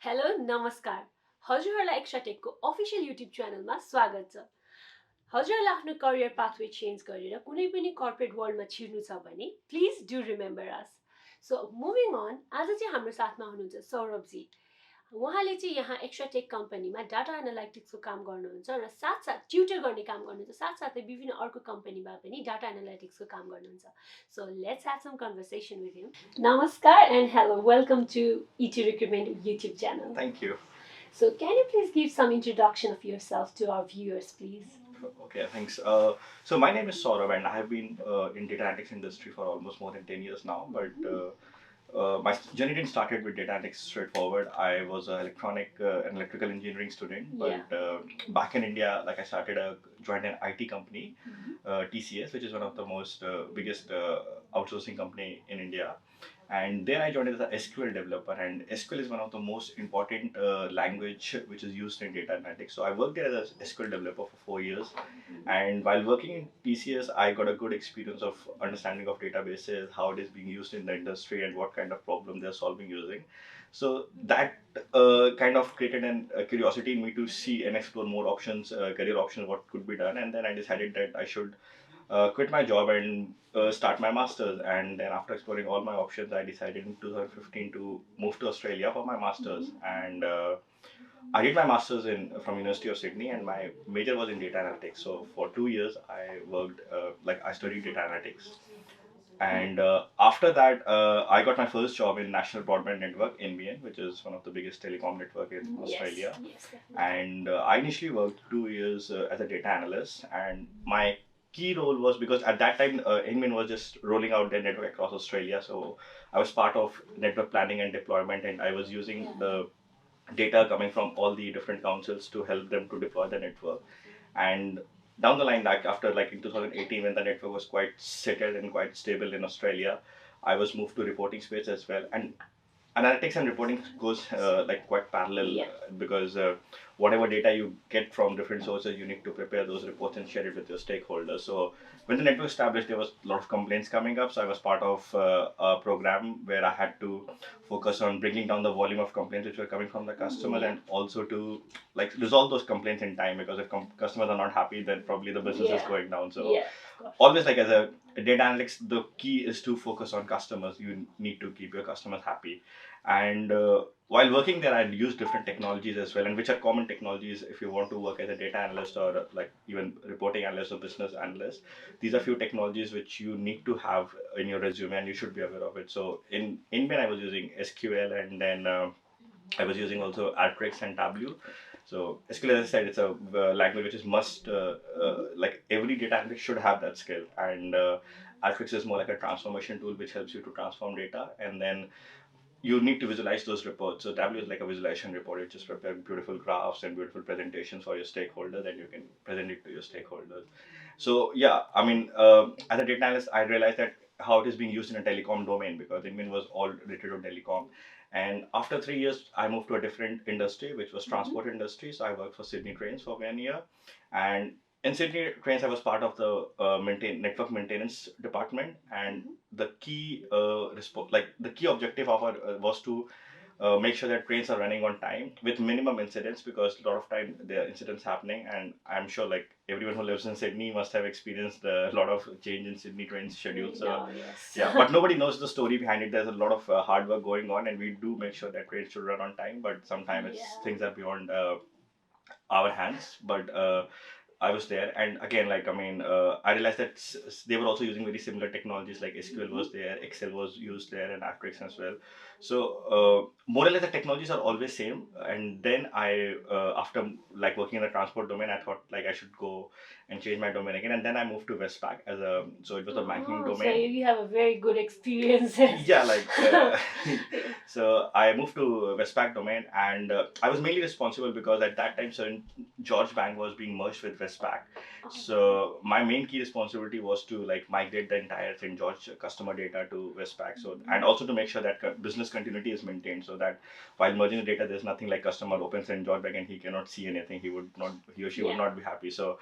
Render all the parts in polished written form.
Hello नमस्कार हजुरहरूलाई extra टेकको official YouTube च्यानलमा स्वागत छ हजुरहरूलाई आफ्नो करियर पाथवे चेन्ज गरेर कुनै पनि कर्पोरेट वर्ल्डमा छिर्नु छ भने please do remember us so moving on आज चाहिँ हाम्रो साथमा हुनुहुन्छ सौरभजी उहाँले चाहिँ यहाँ एक्स्ट्रा टेक कम्पनीमा डाटा एनालाइटिक्सको काम गर्नुहुन्छ र साथसाथ ट्युटर गर्ने काम गर्नुहुन्छ साथसाथै विभिन्न अर्को कम्पनीमा पनि डाटा एनालाइटिक्सको काम गर्नुहुन्छ so let's have some conversation with him नमस्कार and hello welcome to ET recruitment YouTube channel Thank you. So, can you please give some introduction of yourself to our viewers, please? Okay, thanks. So my name is Saurabh, and I have been in data analytics industry for almost more than 10 years now. But my journey didn't started with data analytics straightforward. I was an electrical engineering student. But back in India, like I joined an IT company, TCS, which is one of the most biggest outsourcing company in India. And there I joined as a SQL developer, and SQL is one of the most important language which is used in data analytics. So I worked there as a SQL developer for 4 years, and while working in TCS, I got a good experience of understanding of databases, how it is being used in the industry, and what kind of problem they're solving using. So that kind of created a curiosity in me to see and explore more options, career options, what could be done, and then I decided that I should quit my job and start my masters. And then after exploring all my options, I decided in 2015 to move to Australia for my masters. And I did my masters from University of Sydney, and my major was in data analytics. So for 2 years, I worked I studied data analytics. And after that, I got my first job in National Broadband Network (NBN), which is one of the biggest telecom network in Australia. Yes, And I initially worked 2 years as a data analyst, and my key role was because at that time NBN was just rolling out their network across Australia. So I was part of network planning and deployment, and I was using the data coming from all the different councils to help them to deploy the network. And down the line, like after like in 2018, when the network was quite settled and quite stable in Australia, I was moved to reporting space as well. And analytics and reporting goes quite parallel, because whatever data you get from different sources, you need to prepare those reports and share it with your stakeholders. So when the network established, there was a lot of complaints coming up. So I was part of a program where I had to focus on bringing down the volume of complaints which were coming from the customers, and also to like resolve those complaints in time, because if customers are not happy, then probably the business is going down. So always, like as a data analytics, the key is to focus on customers. You need to keep your customers happy. And while working there, I used different technologies as well, and which are common technologies if you want to work as a data analyst or like even reporting analyst or business analyst. These are few technologies which you need to have in your resume, and you should be aware of it. So in Inben, I was using SQL, and then I was using also Artrix and Tableau. So SQL, as I said, it's a language which is must, like every data analyst should have that skill. And Artrix is more like a transformation tool which helps you to transform data, and then you need to visualize those reports. So Tableau is like a visualization report. You just prepare beautiful graphs and beautiful presentations for your stakeholders, and you can present it to your stakeholders. So yeah, I mean, as a data analyst, I realized that how it is being used in a telecom domain, because Inmin was all related to telecom. And after 3 years, I moved to a different industry, which was transport industry. So I worked for Sydney Trains for 1 year, and in Sydney Trains, I was part of the network maintenance department, and the key the key objective of our was to make sure that trains are running on time with minimum incidents, because a lot of time there are incidents happening. And I'm sure like everyone who lives in Sydney must have experienced a lot of change in Sydney train schedules. Yeah, but nobody knows the story behind it. There's a lot of hard work going on, and we do make sure that trains should run on time, but sometimes things are beyond our hands. But I was there, and again, like I mean, I realized that they were also using very similar technologies, like SQL was there, Excel was used there, and Artrix as well. So more or less, the technologies are always same. And then I, after like working in the transport domain, I thought like I should go and change my domain again. And then I moved to Westpac as a, so it was a banking domain. So you have a very good experience. Yeah, like so I moved to Westpac domain, and I was mainly responsible because at that time, St. George Bank was being merged with Westpac. So my main key responsibility was to like migrate the entire St. George customer data to Westpac. So, and also to make sure that business continuity is maintained, so that while merging the data, there's nothing like customer opens St. George Bank and he cannot see anything. He or she would not be happy. So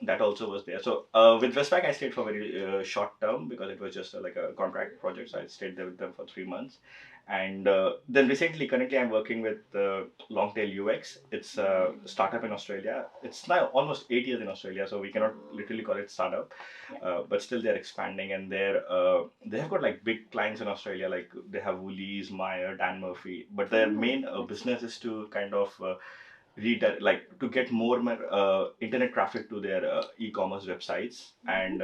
that also was there. So with Westpac, I stayed for very short term because it was just like a contract project. So I stayed there with them for 3 months. And then recently, currently, I'm working with Longtail UX. It's a startup in Australia. It's now almost 8 years in Australia, so we cannot literally call it startup. But still, they're expanding, and they have got like big clients in Australia. Like they have Woolies, Myer, Dan Murphy. But their main business is to kind of like to get more internet traffic to their e-commerce websites. And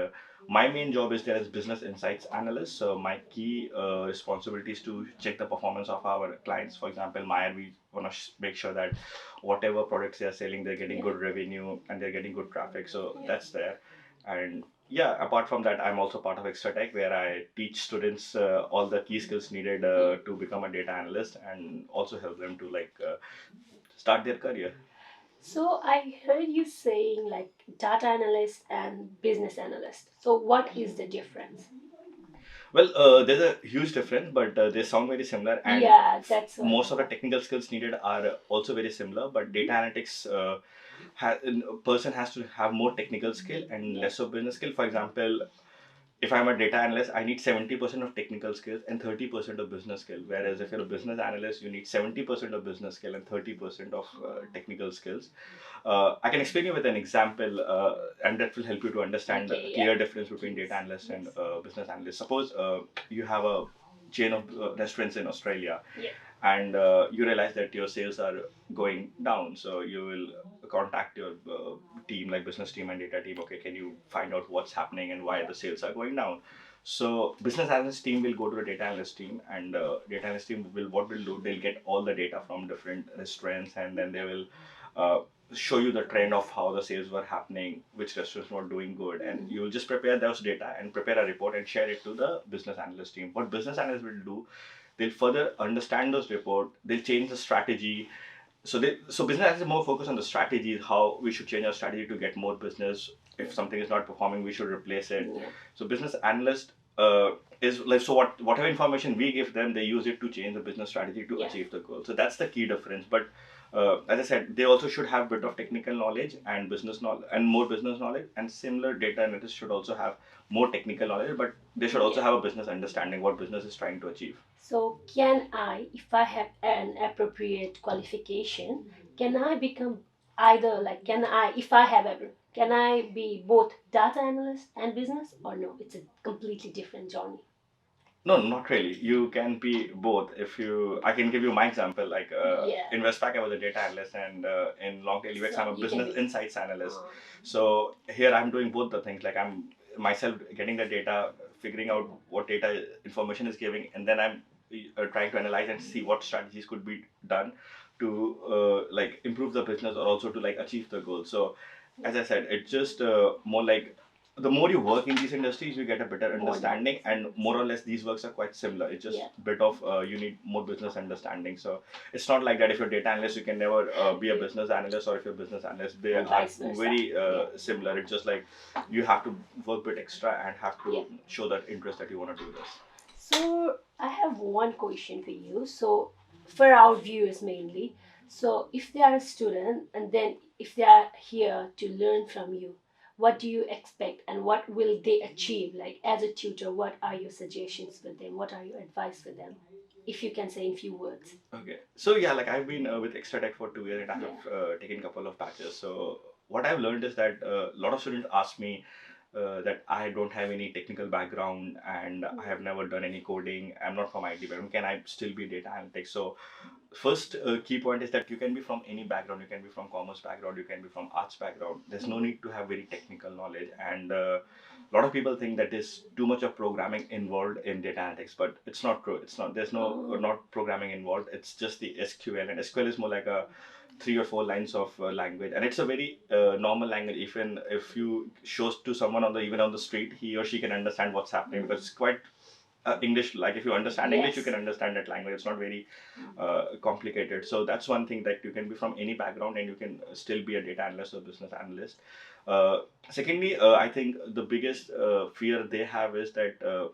my main job is there as business insights analyst. So my key responsibility is to check the performance of our clients. For example, Meyer, we want to make sure that whatever products they are selling, they're getting good revenue and they're getting good traffic. So that's there. And yeah, apart from that, I'm also part of Extra Tech, where I teach students all the key skills needed to become a data analyst, and also help them to like start their career. So I heard you saying like data analyst and business analyst. So what is the difference? Well, there's a huge difference, but they sound very similar, and Yeah, that's what. most of the technical skills needed are also very similar. But data analytics, a person has to have more technical skill and less of business skill. For example, if I'm a data analyst, I need 70% of technical skills and 30% of business skill. Whereas if you're a business analyst, you need 70% of business skill and 30% of technical skills. I can explain you with an example, and that will help you to understand the clear difference between data analyst and business analyst. Suppose you have a chain of restaurants in Australia, and you realize that your sales are going down. So you will contact your team, like business team and data team. Okay, can you find out what's happening and why the sales are going down? So business analyst team will go to the data analyst team, and data analyst team will what will do, they'll get all the data from different restaurants, and then they will uh, show you the trend of how the sales were happening, which restaurants were doing good, and you will just prepare those data and prepare a report and share it to the business analyst team. What business analyst will do, they'll further understand those report, they'll change the strategy. So business analysts are more focused on the strategy, how we should change our strategy to get more business. If something is not performing, we should replace it. So business analyst is like, so whatever information we give them, they use it to change the business strategy to achieve the goal. So that's the key difference. But as I said, they also should have a bit of technical knowledge and business knowledge and more business knowledge. And similar data analysts should also have more technical knowledge, but they should also have a business understanding what business is trying to achieve. So can I, if I have an appropriate qualification, can I become either like can I if I have ever can I be both data analyst and business, or no? It's a completely different journey. No, not really. You can be both. If you, I can give you my example. Like in Westpac, I was a data analyst, and in Longtail UX, I'm a business insights analyst. So here, I'm doing both the things. Like I'm myself getting the data, figuring out what data information is giving, and then I'm trying to analyze and see what strategies could be done to like improve the business or also to like achieve the goal. So as I said, it's just more like the more you work in these industries, you get a better understanding, and more or less these works are quite similar. It's just a bit of you need more business understanding. So it's not like that if you're data analyst, you can never be a business analyst, or if you're a business analyst, they are very similar. It's just like you have to work a bit extra and have to show that interest that you want to do this. So I have one question for you. So for our viewers mainly, so if they are a student and then if they are here to learn from you, what do you expect and what will they achieve? Like as a tutor, what are your suggestions for them? What are your advice for them? If you can say in few words. Okay. So yeah, like I've been with Extra Tech for 2 years, and I have taken a couple of batches. So what I've learned is that a lot of students ask me that I don't have any technical background and I have never done any coding. I'm not from IT background. Can I still be data analytics? So first key point is that you can be from any background. You can be from commerce background, you can be from arts background. There's no need to have very technical knowledge. And a lot of people think that there's too much of programming involved in data analytics, but it's not true. It's not. There's no not programming involved. It's just the SQL, and SQL is more like a 3 or 4 lines of language, and it's a very normal language. Even if you show to someone on the even on the street, he or she can understand what's happening, because it's quite English. Like if you understand English, you can understand that language. It's not very complicated. So that's one thing, that you can be from any background and you can still be a data analyst or business analyst. Secondly, I think the biggest fear they have is that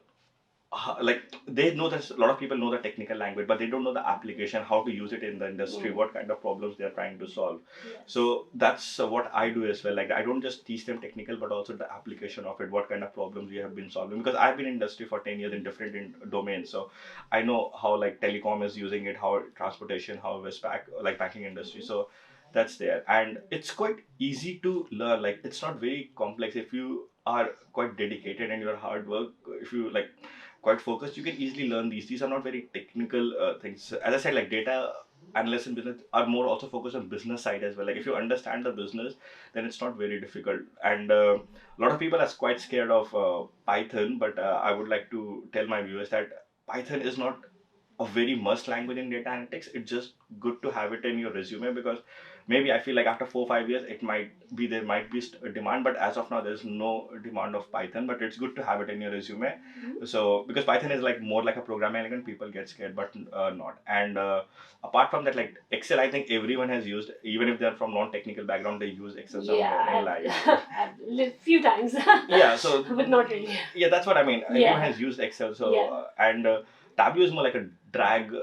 like they know that a lot of people know the technical language, but they don't know the application, how to use it in the industry, what kind of problems they're trying to solve. Yes. So that's what I do as well. Like I don't just teach them technical, but also the application of it, what kind of problems we have been solving. Because I've been in industry for 10 years in different domains, so I know how like telecom is using it, how transportation, how Westpac, like banking industry. So that's there, and it's quite easy to learn. Like it's not very complex if you are quite dedicated and your hard work. If you like quite focused, you can easily learn these. These are not very technical things. As I said, like data analysts in business are more also focused on business side as well. Like if you understand the business, then it's not very difficult. And a lot of people are quite scared of Python, but I would like to tell my viewers that Python is not a very must language in data analytics. It's just good to have it in your resume, because maybe I feel like after 4 5 years it might be there might be a demand, but as of now there's no demand of Python. But it's good to have it in your resume. So because Python is like more like a programming language, people get scared, but not. And apart from that, like Excel, I think everyone has used, even if they're from non-technical background, they use Excel somewhere in life. A few times. Yeah, so But not really. yeah, that's what I mean. Yeah. Everyone has used Excel. So Yeah. and Tableau is more like a drag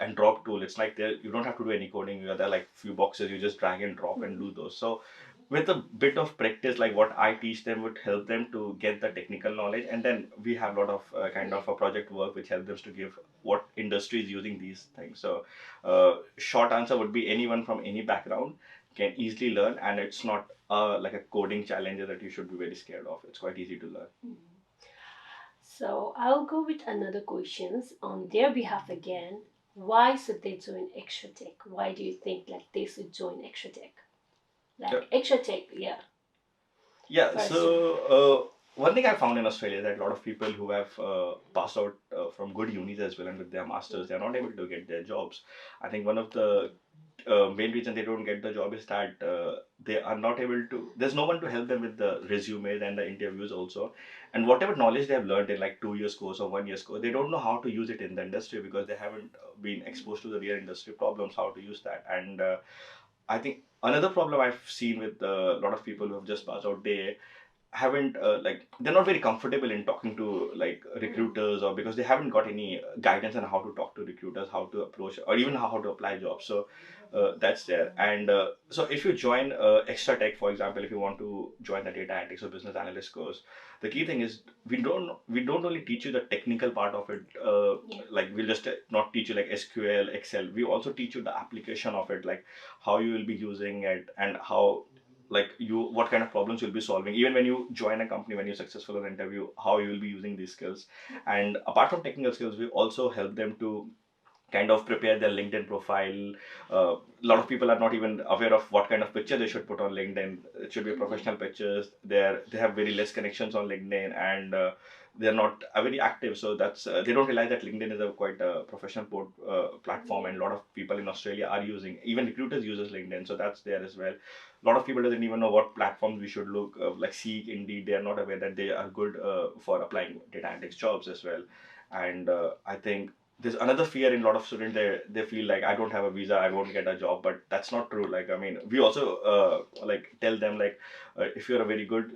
and drop tool. It's like there you don't have to do any coding. There are like few boxes, you just drag and drop and do those. So with a bit of practice, like what I teach them would help them to get the technical knowledge, and then we have a lot of kind of a project work which helps them to give what industry is using these things. So short answer would be anyone from any background can easily learn, and it's not like a coding challenge that you should be very scared of. It's quite easy to learn. So I'll go with another questions on their behalf again. Why should they join Extra Tech? Why do you think like they should join Extra Tech? Like Extra Tech, yeah. Yeah, First. so one thing I found in Australia is that a lot of people who have passed out from good unis as well and with their masters, they're not able to get their jobs. I think one of the main reason they don't get the job is that they are not able to. There's no one to help them with the resumes and the interviews also, and whatever knowledge they have learned in like 2 years course or 1 year course, they don't know how to use it in the industry because they haven't been exposed to the real industry problems, how to use that. And I think another problem I've seen with a lot of people who have just passed out, they haven't like they're not very comfortable in talking to like recruiters, or because they haven't got any guidance on how to talk to recruiters, how to approach, or even how to apply jobs. So that's there. And so if you join Extra Tech, for example, if you want to join the data analytics or business analyst course, the key thing is we don't only teach you the technical part of it. Like we'll just not teach you like SQL, Excel. We also teach you the application of it, like how you will be using it and how like you what kind of problems you'll be solving even when you join a company, when you're successful in an interview, how you will be using these skills. And apart from technical skills, we also help them to kind of prepare their LinkedIn profile. A lot of people are not even aware of what kind of picture they should put on LinkedIn. It should be professional pictures. They have very less connections on LinkedIn, and they're not very active. So that's they don't realize that LinkedIn is a quite professional platform, and a lot of people in Australia are using. Even recruiters uses LinkedIn, so that's there as well. A lot of people doesn't even know what platforms we should look like Seek, Indeed. They are not aware that they are good for applying data analytics jobs as well. And I think there's another fear in a lot of students. They feel like I don't have a visa, I won't get a job, but that's not true. Like I mean, we also like tell them like if you're a very good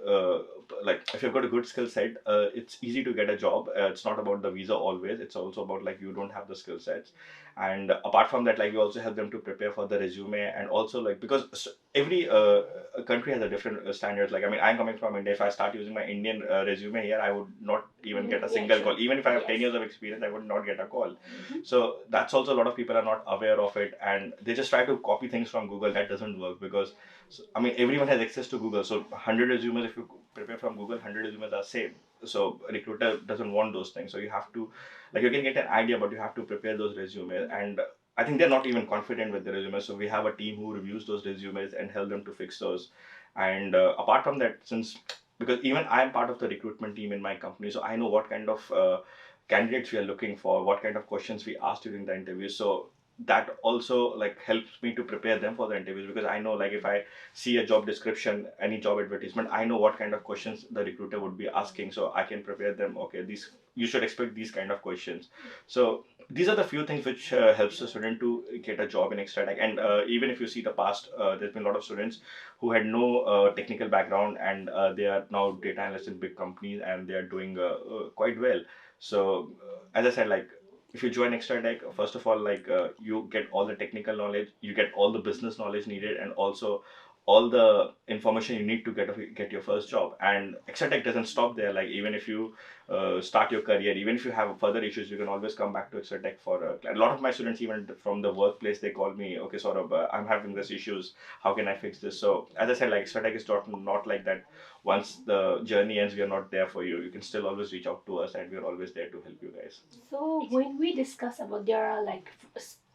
like if you've got a good skill set, it's easy to get a job. It's not about the visa always. It's also about like you don't have the skill sets. And apart from that, like we also help them to prepare for the resume, and also like because every country has a different standards. Like I mean, I'm coming from India. If I start using my Indian resume here, I would not even get a single call. Even if I have 10 years of experience, I would not get a call. So that's also a lot of people are not aware of it, and they just try to copy things from Google. That doesn't work because I mean everyone has access to Google. So 100 resumes, if you prepare from Google, 100 resumes are same. So recruiter doesn't want those things. So you have to like you can get an idea, but you have to prepare those resumes. And I think they're not even confident with the resumes. So we have a team who reviews those resumes and help them to fix those. And apart from that, since because even I'm part of the recruitment team in my company, so I know what kind of candidates we are looking for, what kind of questions we ask during the interview. So that also like helps me to prepare them for the interviews, because I know like if I see a job description, any job advertisement, I know what kind of questions the recruiter would be asking, so I can prepare them. Okay, these you should expect these kind of questions. So these are the few things which helps a student to get a job in extra tech. And even if you see the past, there's been a lot of students who had no technical background, and they are now data analysts in big companies, and they are doing quite well. So as I said, like if you join extra tech, first of all, like you get all the technical knowledge, you get all the business knowledge needed, and also all the information you need to get your first job. And extra tech doesn't stop there. Like even if you start your career, even if you have further issues, you can always come back to extra tech for a lot of my students, even from the workplace, they call me, okay, sort of, I'm having this issues, how can I fix this? So as I said, like extra tech is not like that. Once the journey ends, we are not there for you. You can still always reach out to us, and we're always there to help you guys. So when we discuss about there are like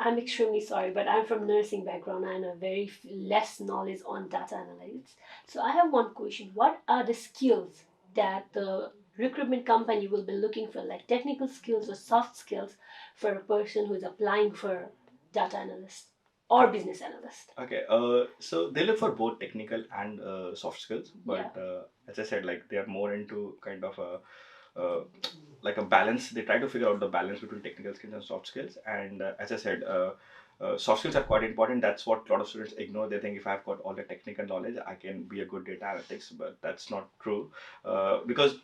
I'm extremely sorry, but I'm from nursing background and a very less knowledge on data analytics. So I have one question: what are the skills that the recruitment company will be looking for, like technical skills or soft skills, for a person who is applying for data analyst or business analyst? Okay, so they look for both technical and soft skills, but as I said, like they are more into kind of like a balance. They try to figure out the balance between technical skills and soft skills. And as I said, soft skills are quite important. That's what a lot of students ignore. They think if I've got all the technical knowledge, I can be a good data analytics, but that's not true. Because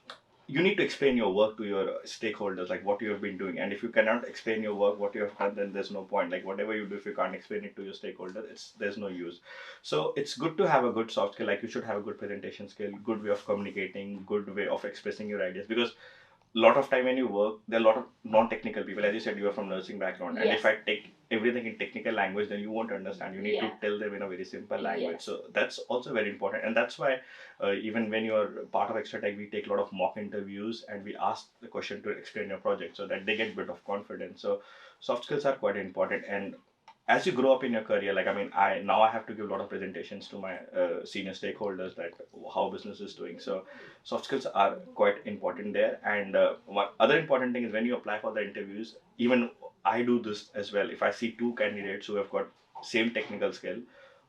you need to explain your work to your stakeholders, like what you have been doing. And if you cannot explain your work, what you have done, then there's no point. Like whatever you do, if you can't explain it to your stakeholder, there's no use. So it's good to have a good soft skill. Like you should have a good presentation skill, good way of communicating, good way of expressing your ideas. Because lot of time when you work, there are a lot of non-technical people. As you said, you are from nursing background, and if I take everything in technical language, then you won't understand. You need to tell them in a very simple language. So that's also very important, and that's why even when you are part of extra tech, we take a lot of mock interviews and we ask the question to explain your project so that they get a bit of confidence. So soft skills are quite important. And as you grow up in your career, like I mean, I have to give a lot of presentations to my senior stakeholders that how business is doing. So soft skills are quite important there. And one other important thing is when you apply for the interviews, even I do this as well. If I see two candidates who have got same technical skill,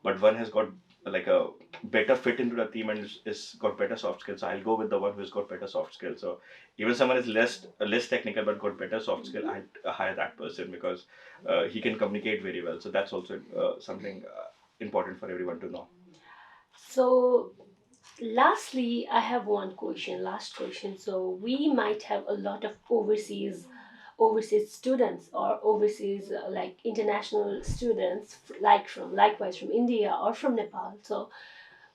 but one has got like a better fit into the team and is got better soft skills, so I'll go with the one who's got better soft skills. So even someone is less technical but got better soft skill, I hire that person because he can communicate very well. So that's also something important for everyone to know. So lastly, I have one question, last question. So we might have a lot of overseas students or overseas like international students like from likewise from India or from Nepal. So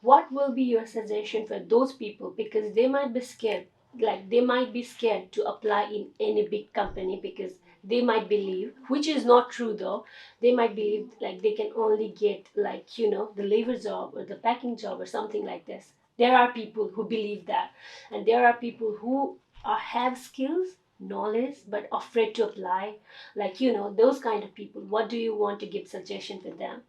what will be your suggestion for those people, because they might be scared, like they might be scared to apply in any big company because they might believe, which is not true though, they might believe like they can only get like the labor job or the packing job or something like this. There are people who believe that, and there are people who have skills, knowledge, but afraid to apply, like those kind of people. What do you want to give suggestion for them?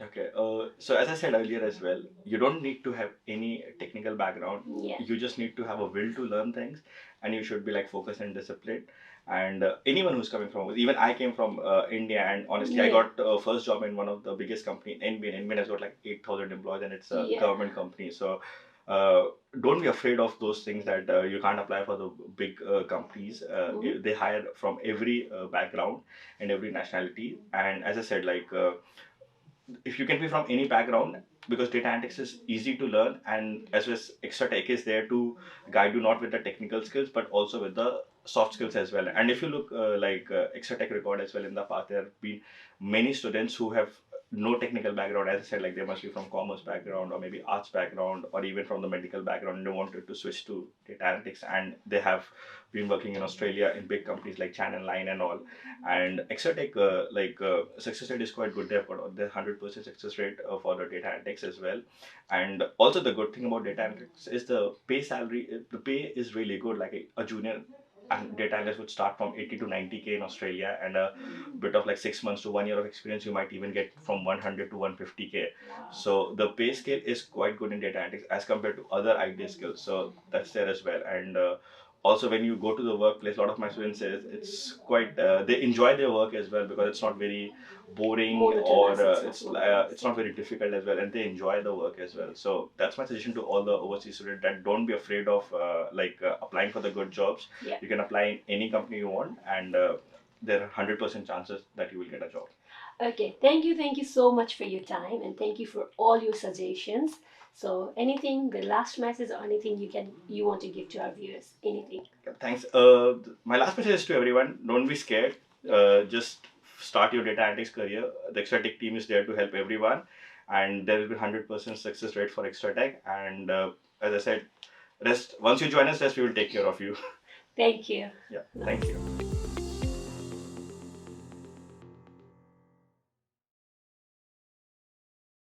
Okay, so as I said earlier as well, you don't need to have any technical background. Yeah. You just need to have a will to learn things, and you should be like focused and disciplined. And anyone who's coming from, even I came from India, and honestly, I got first job in one of the biggest company, NBN. NBN has got like 8,000 employees, and it's a government company. So uh, don't be afraid of those things that you can't apply for the big companies. They hire from every background and every nationality. And as I said, like. If you can be from any background, because data analytics is easy to learn, and as well as extra tech is there to guide you not with the technical skills but also with the soft skills as well. And if you look extra tech record as well, in the past there have been many students who have no technical background. As I said, like they must be from commerce background or maybe arts background or even from the medical background, and they wanted to switch to data analytics, and they have been working in Australia in big companies like Channel Line and all. And Exotech, success rate is quite good. They've got the 100% success rate for the data analytics as well. And also the good thing about data analytics is the pay salary. The pay is really good. Like a junior and data analyst would start from 80 to 90K in Australia, and a bit of like 6 months to 1 year of experience, you might even get from 100 to 150K. So the pay scale is quite good in data analytics as compared to other IT skills. So that's there as well. And also when you go to the workplace, a lot of my students say it's quite they enjoy their work as well, because it's not very boring or it's not very difficult as well, and they enjoy the work as well. So that's my suggestion to all the overseas students, that don't be afraid of applying for the good jobs. You can apply in any company you want, and there are 100% chances that you will get a job. Okay, thank you so much for your time, and thank you for all your suggestions. So, anything, the last message or anything you want to give to our viewers? Anything? Thanks. My last message is to everyone: don't be scared. Just start your data analytics career. The Extra Tech team is there to help everyone, and there will be 100% success rate for Extra Tech. And as I said, rest once you join us, rest we will take care of you. Thank you. Yeah. Thank you.